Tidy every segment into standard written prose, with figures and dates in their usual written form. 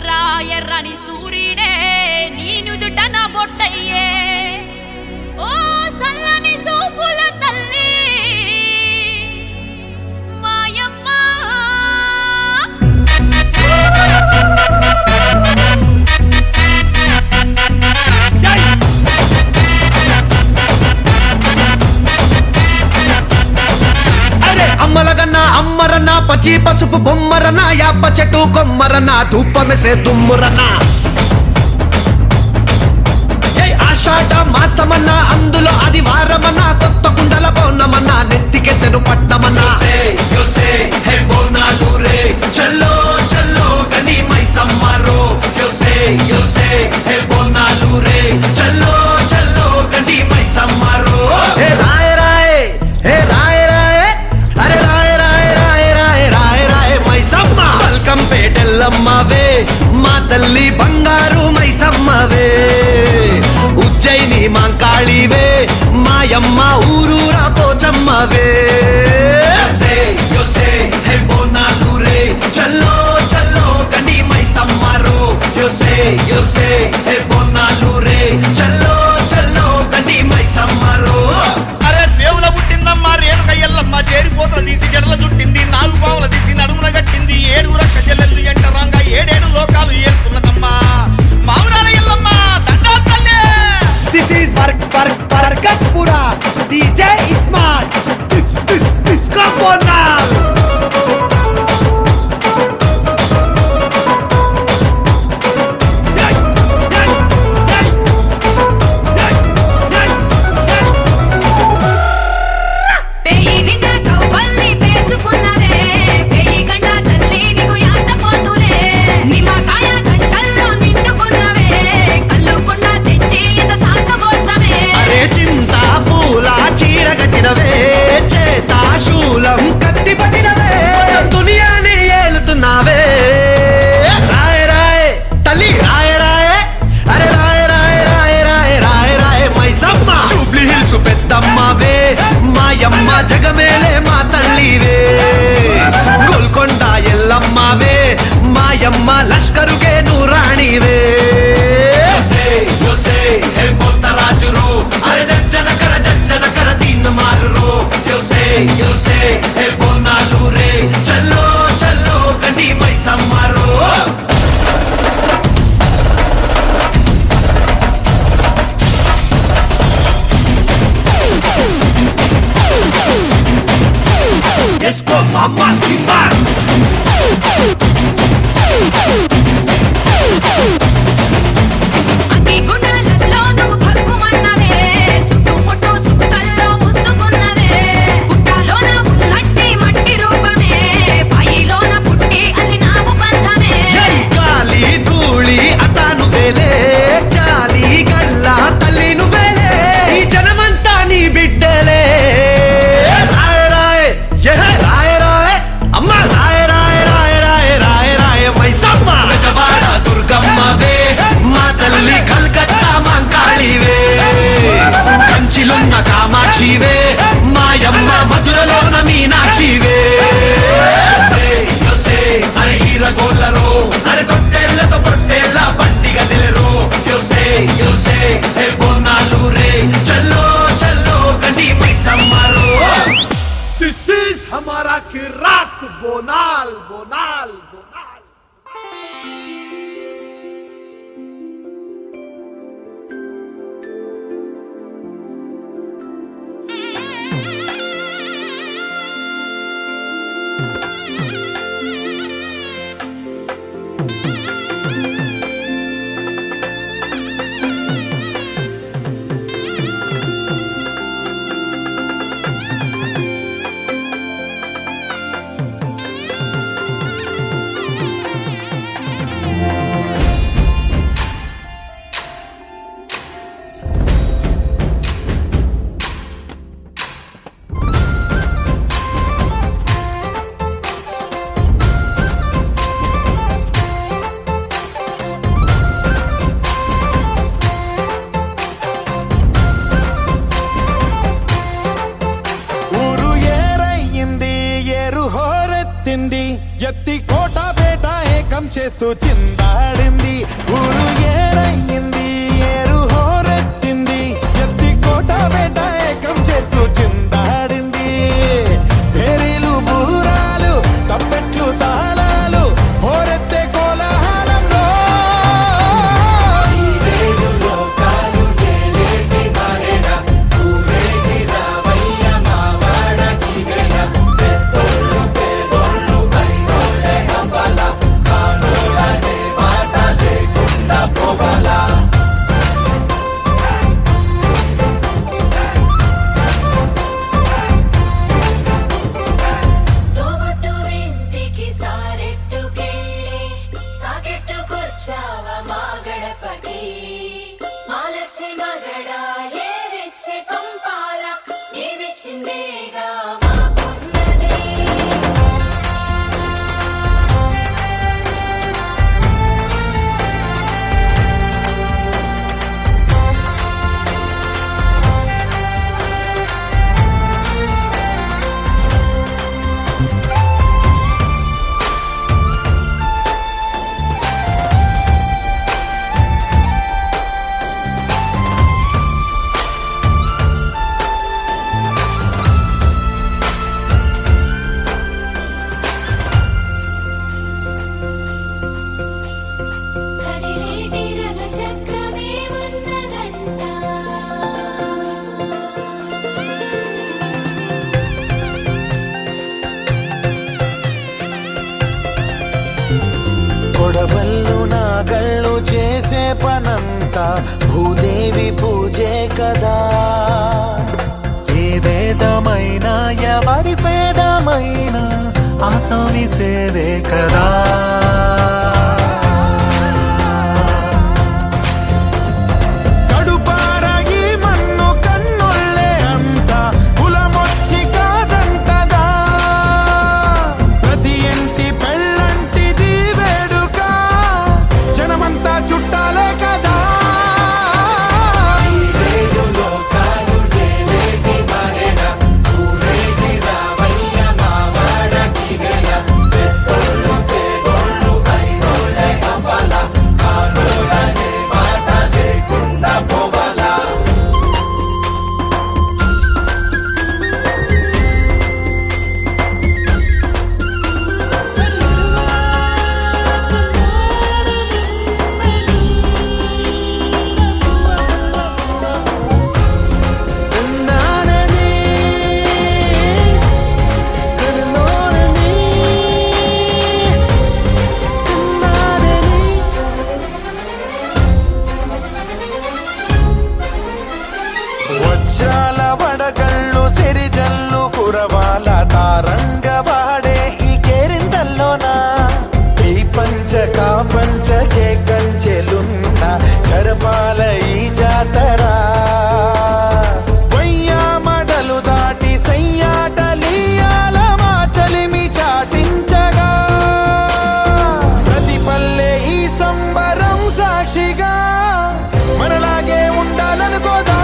ఎర్రని సూర్యుడే నీ నుదుట నా బొట్టయ్యే ఓ సల్లని సూపుల తల్లి మాయమ్మ అమ్మలగన్న అమ్మరన్న పచ్చి పసుపు బొమ్మరన్న యాప చెట్టు కొమ్మరన్న ధూపమెసే దుమ్మురన్న ఆషాఢ మాసమన్న అందులో అది వారమన్న కొత్త కుండల పౌర్ణమన్న నెత్తికెత్తెను పట్నమన్న చల్లో చల్లో గని మైసమ్మరో చల్లో చల్లో గని మైసమ్మరో హే రాయ రాయ హే రాయ రాయ అరే రాయ రాయ రాయ రాయ రాయ రాయ మైసమ్మ వెల్కమ్ పేటెల్లమ్మవే మా తల్లి బంగారు మైసమ్మవే ఉజ్జయిని మాంకాళివే మాయమ్మ ఊరూరా పోచమ్మవే చల్లో చల్లో గని మైసమ్మరో చల్లో చల్లో గని మైసమ్మరో అరే దేవుల పుట్టిందమ్మా రేణుక ఎల్లమ్మ చేరిపోతల తీసి జడల చుట్టింది నాలుగు పావుల తీసి నడుమున కట్టింది ఏడుగుర కజెల్లెల్లు ఎంటరాంగా ఏడేడు లోకాలు ఏలుతున్నదమ్మా మావురాల ఎల్లమ్మ దండా తల్లే. This is Barkaspura. DJ Ismail. This come on now. శూలం కత్తి పడినవే దునియాని ఏలుతున్నావే రాయ రాయ తల్లి రాయ రాయ అరే రాయ రాయ రాయ రాయ రాయ రాయ మైసమ్మ జూబ్లీ హిల్స్ పెద్దమ్మవే మాయమ్మ జగమేలే మా తల్లివే గోల్కొండ ఎల్లమ్మవే మాయమ్మ లష్కరుకే నూరాణివే రాజురు అరే జజ్జన కర దీన్ మారు చల్లో చల్లో గని మైసమ్మరో Esco mama timba. కంచిలున్న కామాక్షివే మాయమ్మ మధురలోన మీనాక్షివే అరే హీరగోళ్ళరో అరే తొట్టెళ్ళతో పొట్టెళ్ళ పండిగ దిలరో చల్లో చల్లో గని మైసమ్మరో దిస్ ఇస్ హమారా కిరాక్ బోనాల్ బోనాల్ బోనాల్ మారింది ఊరు ఏరయ్యింది ఏరు హోరెత్తింది ఎత్తి కోట బేట ఏకం చేస్తూ చిందాడింది పేరీలు బూరాలు తప్పెట్లు తాళాలు హోరెత్తే కోలాహలంలో తోబుట్టువింటికి సారెట్టుకెళ్ళి సాగెట్టుకొచ్చావ మా గడపకి మాలచ్చి మగడ ఏవిచ్చి పంపాల ఏవిచ్చిందేగా మాకున్నది కదిలేటి రథచక్రమేమన్నదంట కొడవళ్ళు నాగళ్ళు చేసే పనంతా భూదేవి పూజే కదా ఏ వేదమైనా ఎవరి పేదమైనా ఆసామి సేవే కదా కడుపార ఈ మన్ను కన్నుళ్ళే అంతా కులమొచ్చి కాదంటదా ప్రతి ఇంటి పెళ్ళంటిది వేడుక జనమంతా చుట్టాలే కదా ఉన్నానని కరుణోనని ఉన్నానని వజ్రాల వడగళ్ళు సిరిజల్లు కురవాల తారంగ వాడే ఈ కేరిందల్లోనా ఈ పంచకా పంచకే కంచెలున్న కరపాల ఈ జాతరా వయ్యామడలు దాటి సయ్యాటలీయాల మా చలిమి చాటించగా ప్రతి పల్లె ఈ సంబరం సాక్షిగా మనలాగే ఉండాలనుకోదా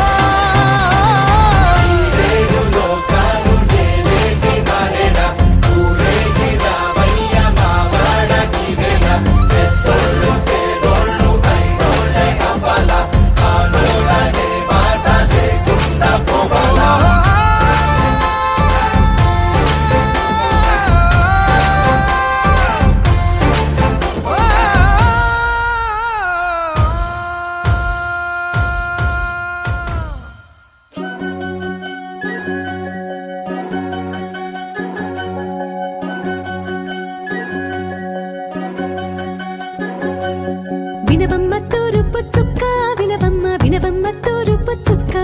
వినవమ్మ తూరుపు చుక్క వినవమ్మ వినవమ్మ తూరుపు చుక్క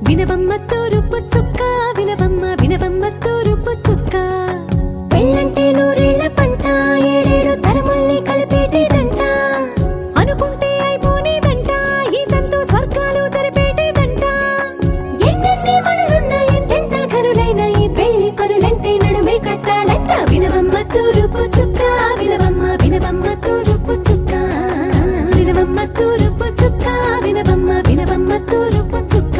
వినవమ్మ తూరుపు చుక్క వినవమ్మ వినవమ్మ తూరుపు చుక్క పెళ్ళంటే నూరేళ్ల పంట ఏడేడు తరముల్ని కలిపేటేదంట అనుకుంటే అయిపోనేదంట ఈ తంతు స్వర్గాలు జరిపేటేదంట ఎన్నెన్ని మనులున్నా ఎంతెంత కరులైన ఈ పెళ్లి పనులంటే నడుమే కట్టాలంట వినవమ్మ తూరుపు చుక్క వినవమ్మ వినవమ్మ తూరుపు చుక్క వినవమ్మ తూరుపు చుక్క వినవమ్మ వినవమ్మ తూరుపు చుక్క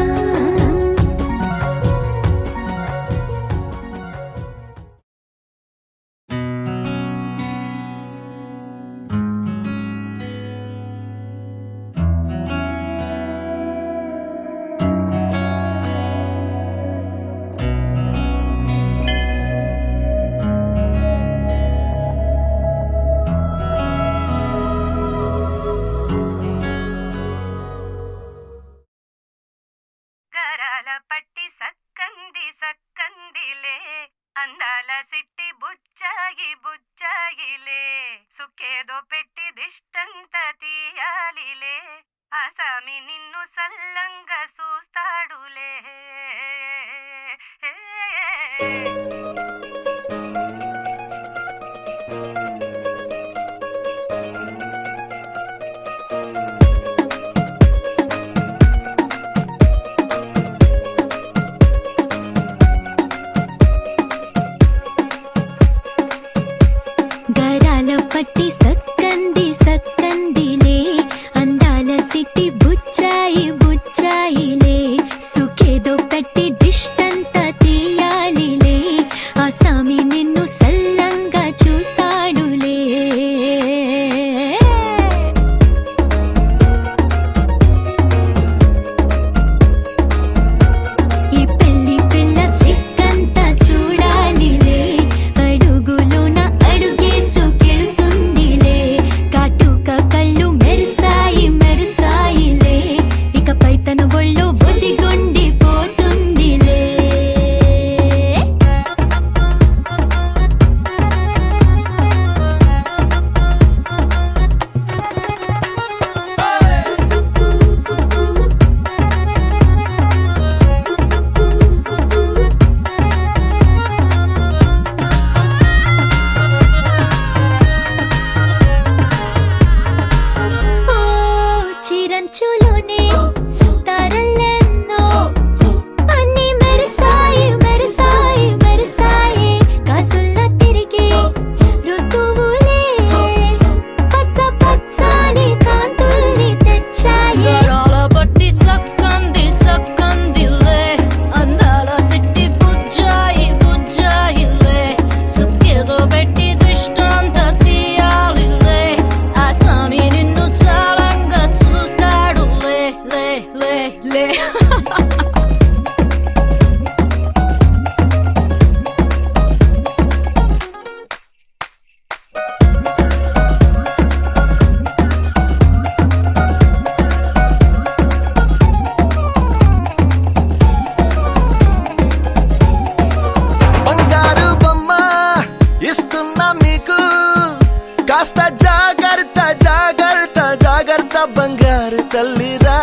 సృష్టికర్త బంగారు తల్లిరా,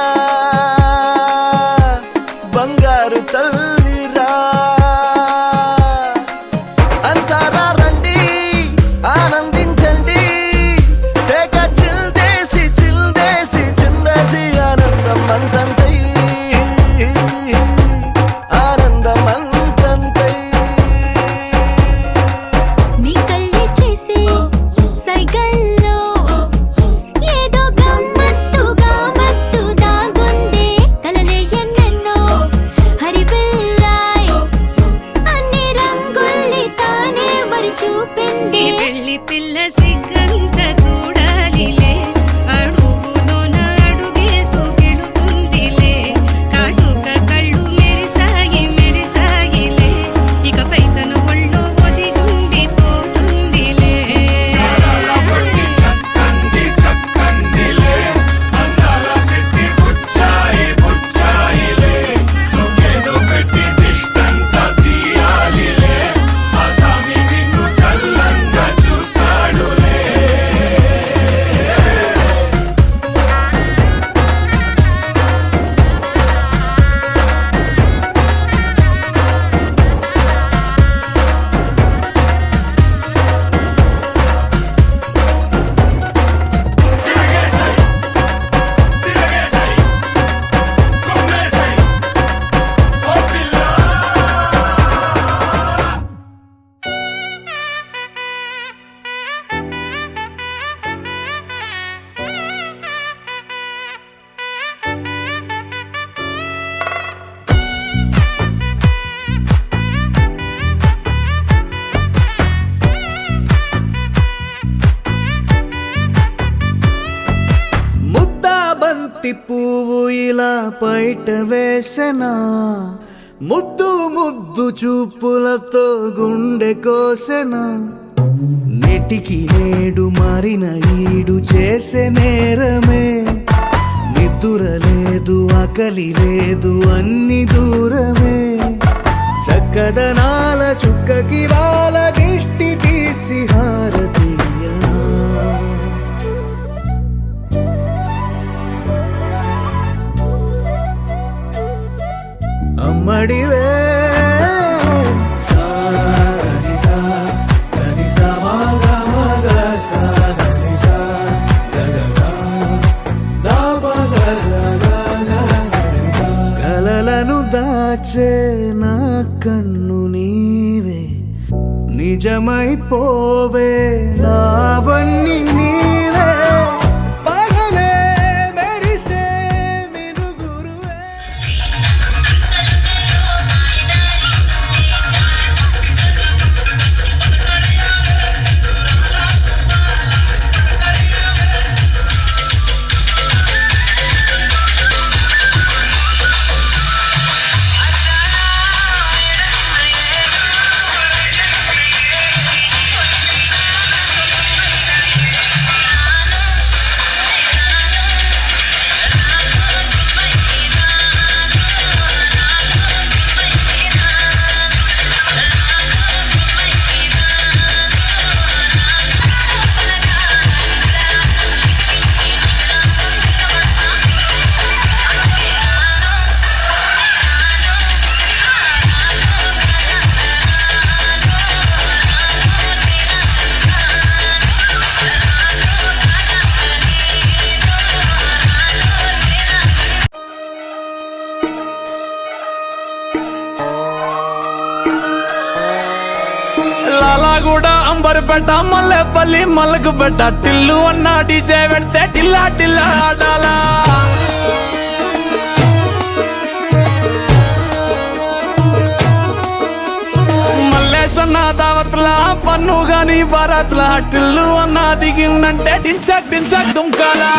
బంగారు తల్లిరా. అంతారా రండి ఆనందించండి, తెగ చిల్దేసి చిల్దేసి చిందేసి ఆనందం అంతంతై, ఆనందం అంతంతై. నీ కళ్ళే చేసే సైగల్లో ఏదో గమ్మత్తుగా మత్తు దాగుందే. కలలే ఎన్నెన్నో హరివిల్లాయ్, అన్ని రంగుల్ని తానే మరి చూపింది. పెళ్లి పిల్ల సిగ్గంత చూడాలిలే, అడుగులోన అడుగేసు గెలుతుందిలే. కాటుక కళ్ళు మెరిసాయి మెరిసాయిలే, ఇకపై తన ఒళ్ళో ఒదిగుండిపోతుందిలే. చక్కంది చక్కందిలే, అందాల సిద్ధి బుచ్చాయి బుచ్చాయిలే. సొంగేదో పెట్టి దిష్టంత తీయాలిలే, ఆ సామి నిన్ను చల్లంగా చూస్తాడులే. తిరగేసై తిరగేసై కొమ్మేసై ఓ పిల్ల. ముద్దా బంతి పువ్వు ఇలా బయట వేసెనా, ముద్దు ముద్దు చూపులతో గుండె కోసెనా. నెటికి నేడు మారిన ఈడు చేసే నేరమే, నిద్ర లేదు ఆకలి లేదు అన్ని దూరమే. చక్కదనాల చుక్కకి వాళ్ళ దిష్టి తీసి హారతీయనా. అమ్మడివే సాని సా గని సా మగ మగ సా గని సా గగ సా దా పగ సా గగ సా గని సా. కలలను దాచే నా కన్ను నీవే, నిజమైపోవే నావన్నీ నీవే. పగలే మెరిసే మినుగురువే. లాలాగూడ అంబర్పేట మల్లెపల్లి మల్లకుపేట టిల్లు అన్న డీజే పెడితే టిల్లా టిల్లా ఆడాలా. మల్లేసన్న దావత్ల పన్ను గాని భారత్ల టిల్లు అన్న దిగిందంటే టించక్ టించక్ దుంకాలా.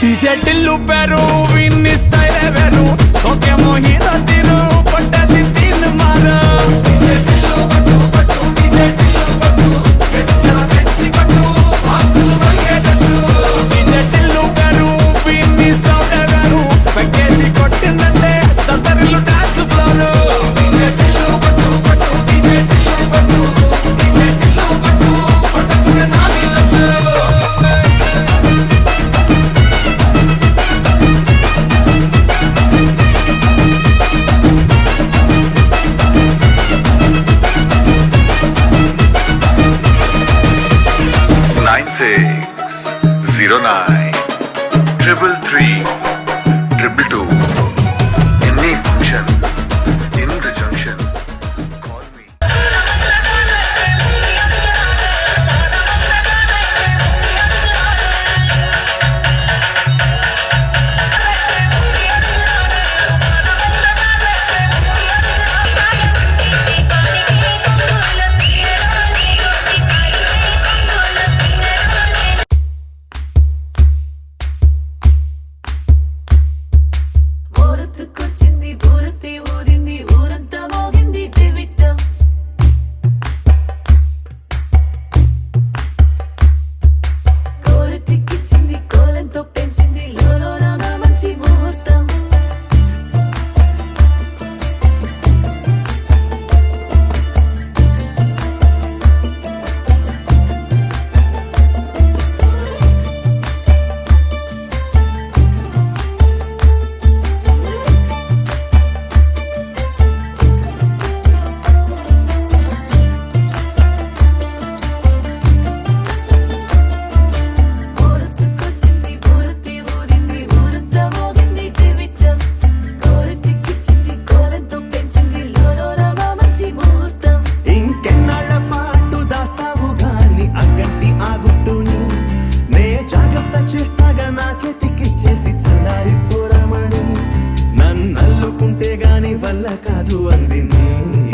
డీజే టిల్లు పేరు విన్నిస్తాయిలే వేరు, సోకేమో హీరో తీరు పట్టది తీన్ మారు. డీజే టిల్లు పట్టు పట్టు, డీజే టిల్లు పట్టు, వెచ్చల పెంచి పట్టు, బాక్సులు మరిగేటట్టు. డీజే టిల్లు పేరు విన్నిస్తాయిలే వేరు, పెక్కేసి కొట్టిందంటే తత్తరిల్లు డాన్స్ ఫ్లోరు. డీజే టిల్లు పట్టు పట్టు, డీజే టిల్లు పట్టు, డీజే టిల్లు పట్టు, పట్టకునే నాది లట్టు. 96093332 any function in the junction, call me. ఊరొత్తుకొచ్చింది ఊరొత్తి ఊదింది ఊరంతా మోగింది టివిట్టం కోరటిక్కిచ్చింది కోలంతో పెంచింది లోలోన మంచి ముహూర్తం ఊరొత్తుకొచ్చింది ఊరొత్తి ఊదింది ఊరంతా మోగింది టివిట్టం కోరటిక్కిచ్చింది కోలంతో పెంచింది లోలోన మంచి ముహూర్తం ఇంకెన్నాళ్ళ పాటు దాస్తావు గాని అగ్గంటి ఆ గుట్టుని నే జాగ్రత్త చేస్తాగా నా చేతికిచ్చేసి చల్లారి పోరమణి నన్నల్లుకుంటే గాని వల్ల కాదు అంది నీ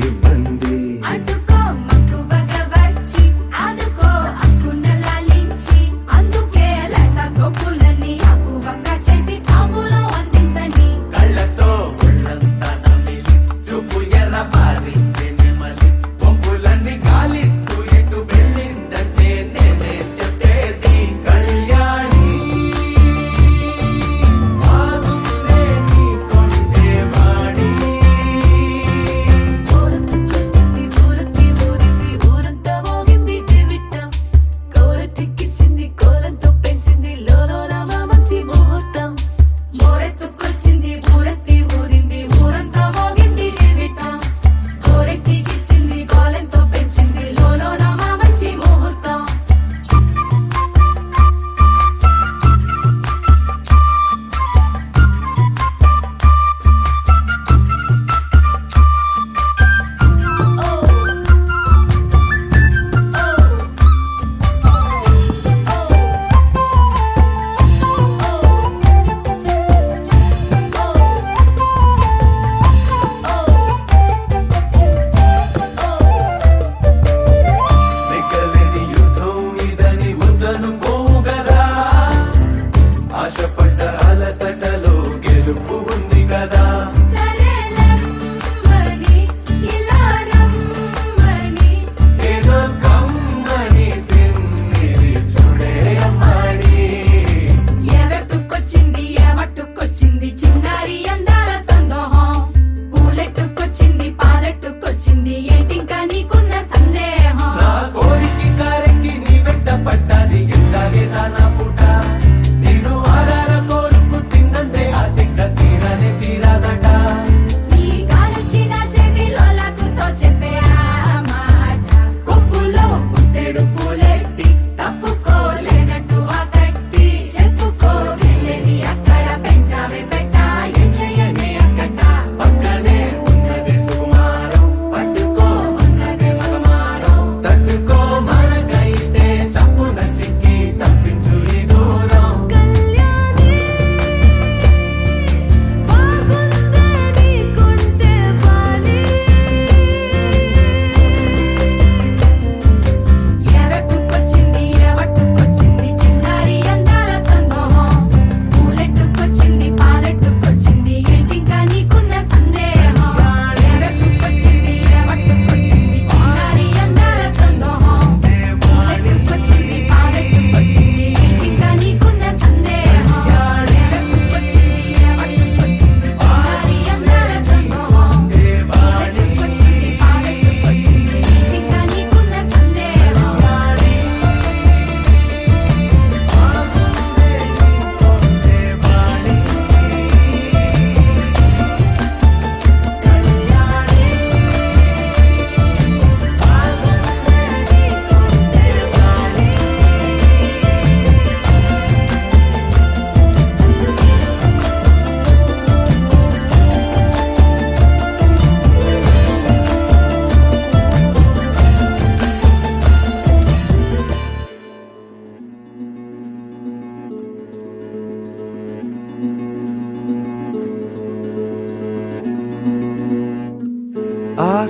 ఇబ్బంది అడ్డుకో మక్కువగా వచ్చి ఆదుకో అక్కున లాలించి అందుకే లేత సోకులన్నీ అక్కువగా చేసి తాంబూలం అందించని కళ్ళతో ఒళ్ళంతా నమిలి చూపు ఎర్ర బారి నెమలి బొంపులన్నీ గాలిస్తూ ఎటు వెళ్ళిందంటే నేనే చెప్పేది కళ్యాణి బాగుందే నీ కొంటే వాడి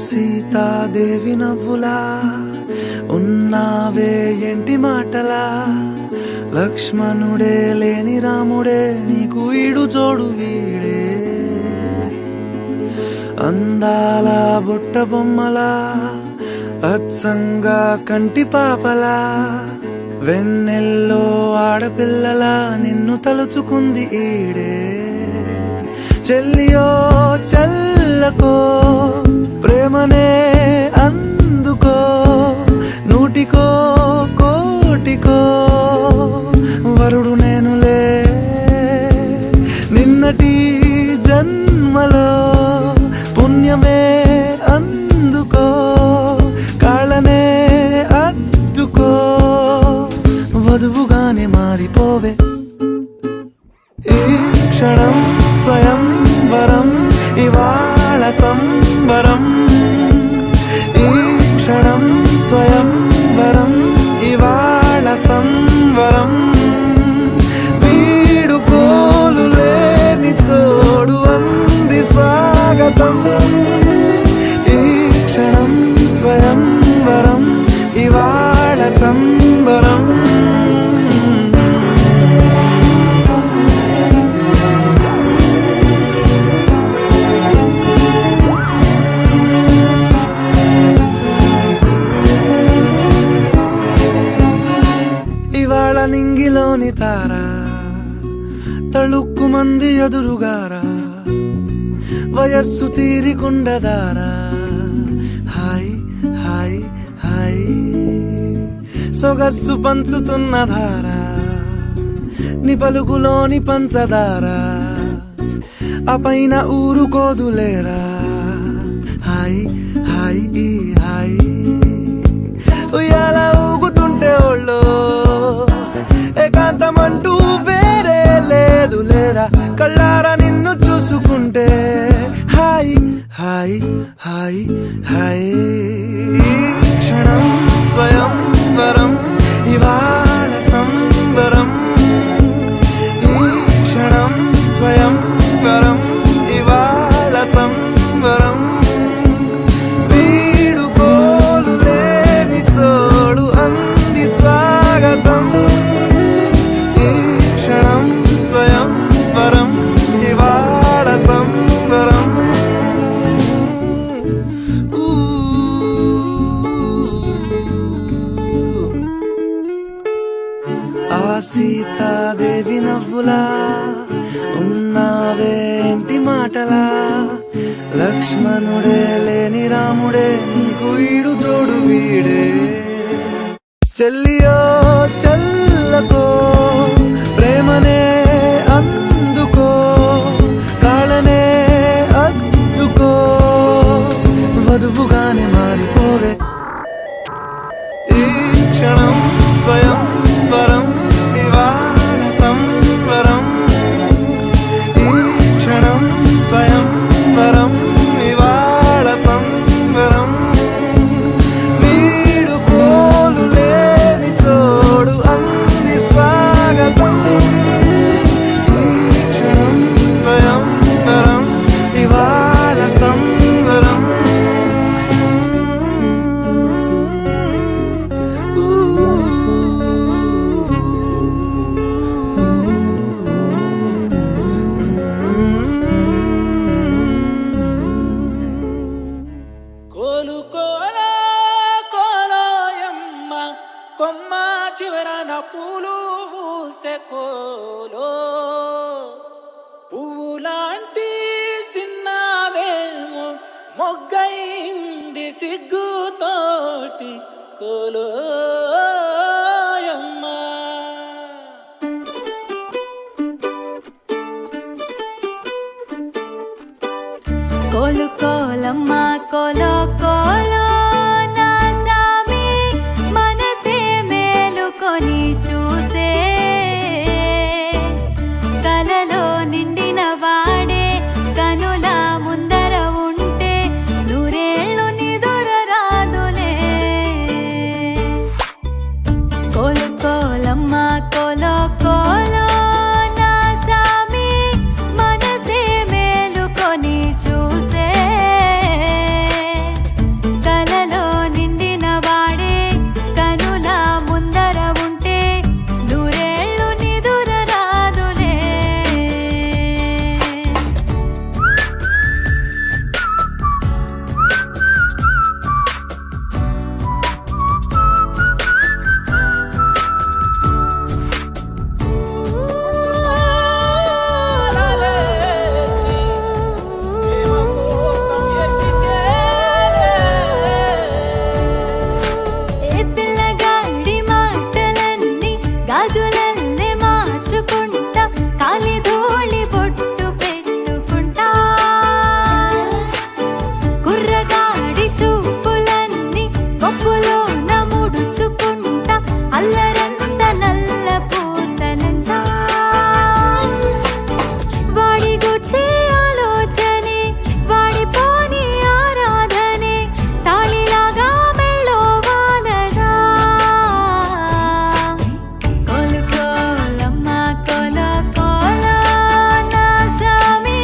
సీతాదేవి నవ్వులా ఉన్నావే ఎంటి మాటలా లక్ష్మణుడే లేని రాముడే నీకు ఈడు జోడు వీడే అందాల బుట్ట బొమ్మలా అచ్చంగా కంటి పాపలా వెన్నెల్లో ఆడపిల్లలా నిన్ను తలుచుకుంది ఈడే చెల్లియో చల్లకో ప్రేమనే అందుకో నూటికో కోటికో వరుడు నేనులే నిన్నటి జన్మలో పుణ్యమే అందుకో కాళ్ళనే అద్దుకో వధువుగానే మారిపోవే ఈ క్షణం స్వయం వరం ఇవాళ సంబరం ఈ క్షణం స్వయం వరం ఇవాళ సంవరం వీడుకోలు లేని తోడు అంది స్వాగతం ఈ క్షణం స్వయం వరం ఇవాళ సంబరం ఇవాళ నింగిలోని తారా తళుక్కు మంది ఎదురుగారా వయస్సు తీరికుండదారా హాయ్ హాయ్ హాయ్ సొగస్సు పంచుతున్న ధారా ని పలుకులోని పంచదారా ఆ పైన ఊరుకోదులేరా హాయ్ హాయ్ ఈ హాయ్ ఉయ్యాల ఊగుతుంటే ఒళ్ళో ఏకాంతమంటూ వేరే లేదు లేరా కళ్ళారా నిన్ను చూసుకుంటే హాయ్ హాయ్ హాయ్ హాయ్ క్షణం స్వయం వరం ఇవాళ సంబరం ఈ క్షణం స్వయం వరం ఇవాళ సంబరం వీడుకోలు లేని తోడు అంది స్వాగతం ఈ క్షణం స్వయం వరం ఇవాళ సంబరం ఆ సీతాదేవి నవ్వులా ఉన్నావేంటి మాటలా లక్ష్మణుడే లేని రాముడే నీకు ఈడు జోడు వీడే చెల్లియో చల్లకో ప్రేమనే అందుకో కాళ్ళనే అద్దుకో వధువుగానే మారిపోవే ఈ క్షణం స్వయం వరం ఇవాళ సంవరం ఈ క్షణం స్వయం వరం ఇవాళ సంవరం వీడుకోలు లేని తోడు అంది స్వాగతం ఈ క్షణం స్వయం వరం ఇవాళ సంవరం కోలు కోలో కోలోయమ్మ కొమ్మ చివరన పూలు పూసే కోలో పువ్వులాంటి సిన్నదేమో మొగ్గైంది సిగ్గుతోటి కోలోయమ్మ కోలు కోలమ్మ కోలో కోలో నా సామి మనసే మేలుకొని చూసే కలలో నిండిన వాడే కనుల ముందర ఉంటే నూరేళ్ళు నిదుర రాదులే కోలు కోలమ్మ కోలో కోలో నా సామి మనసే మేలుకొని చూసే గాజులల్లే మార్చుకుంటా కాలి ధూళి బొట్టు పెట్టుకుంటా కుర్రగాడి చూపులన్నీ కొప్పులో నముడుచుకుంటా అల్లరంత నల్ల పూసలంట వాడి గుచ్చే ఆలోచనే వాడిపోని ఆరాధనే తాళిలాగా మెళ్ళో వానగా కోలు కోలమ్మ కోలో కోలో నా సామి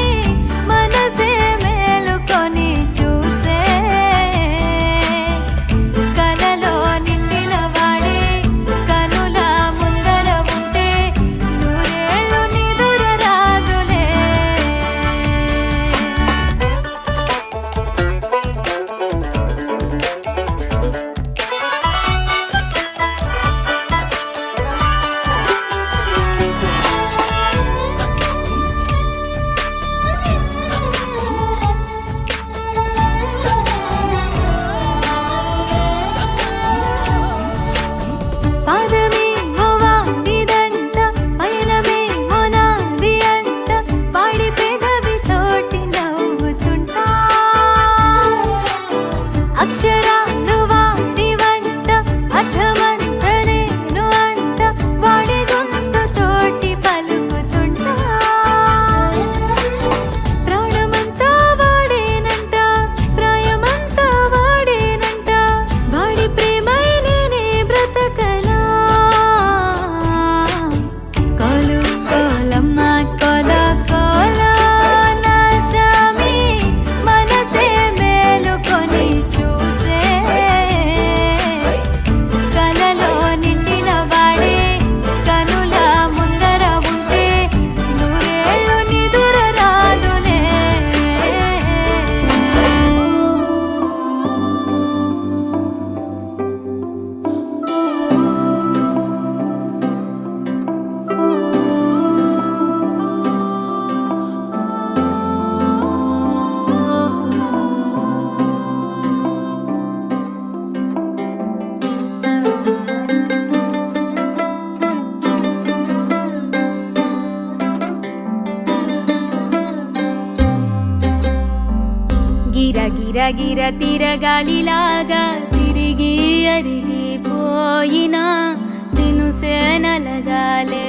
మనసే మేలుకొని చూసే కలలో నిండిన వాడే కనుల ముందర ఉంటే నూరేళ్ళు నిదుర రాదులే పాదమేమో వాడిదంట పయనమేమో నాది అంట వాడి పెదవి తోటి నవ్వుతుంటా అక్షరాలు వాడి వంట అర్థమంత నేను అంట వాడి గొంతు తోటి పలుకుతుంటా ప్రాణమంతా వాడేనంట ప్రాయమంతా వాడేనంట వాడి ప్రేమై నేనే బ్రతకనా కోలు కోలమ్మ కోలో కోలో నా సామి మనసే మేలుకొని చూసే కలలో నిండిన వాడే కనుల ముందర ఉంటే నూరేళ్ళు నిదుర రాదులే గిర గిర గిర తిరగాలిలాగా తిరిగి అరిగిపోయినా దినుసే నలగాలే